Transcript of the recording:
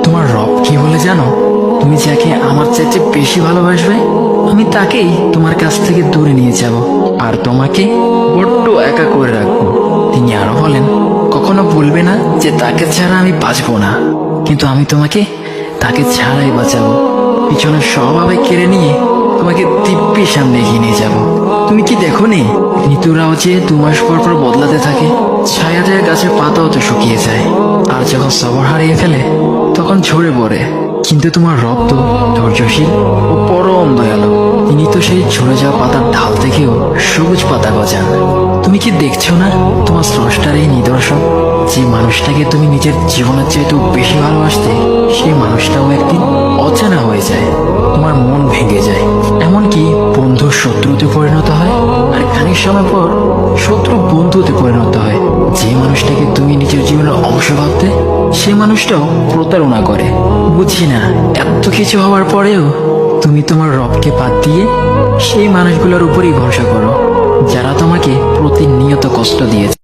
তোমার রব কি বলে জানো? তুমি যাকে আমার চাইতে বেশি ভালোবাসবে, আমি তাকেই তোমার কাছ থেকে দূরে নিয়ে যাব আর তোমাকে বড্ড একা করে রাখবো। তিনি আরো বলেন, কখনো বলবে না যে তাকে ছাড়া আমি বাঁচবো না, কিন্তু আমি তোমাকে তাকে ছাড়াই বাঁচাবো। পিছনের সব আবেগ কেড়ে নিয়ে তোমাকে দিব্যি সামনে এগিয়ে নিয়ে যাব। তুমি কি দেখো নি, ঋতুরাও যে 2 মাস পর পর বদলাতে থাকে, ছায়া দেয়া গাছের পাতাও তো শুকিয়ে যায়, আর যখন সবর হারিয়ে ফেলে তখন ঝরে পড়ে। কিন্তু তোমার রব তো ধৈর্যশীল ও পরম দয়ালু। তিনি তো সেই ঝরে যাওয়া পাতার ঢাল থেকেও সবুজ পাতা গজান। তুমি কি দেখছো না, তোমার স্রষ্টার এই নিদর্শন? যে মানুষটাকে তুমি নিজের জীবনের চাইতেও বেশি ভালোবাসতে, সেই মানুষটাও একদিন অচেনা হয়ে যায়, তোমার মন ভেঙে যায়, এমনকি বন্ধুর শত্রুতে পরিণত হয়। আর খানিক সময় পর শত্রু বন্ধুতে পরিণত হয়। যে মানুষটাকে তুমি নিজের জীবনের অংশ ভাবতে, সে মানুষটাও প্রতারণা করে। বুঝি না, এত কিছু হওয়ার পরেও তুমি তোমার রবকে বাদ দিয়ে সেই মানুষগুলোর উপরই ভরসা করো, যারা তোমাকে প্রতিনিয়ত কষ্ট দিয়েছে।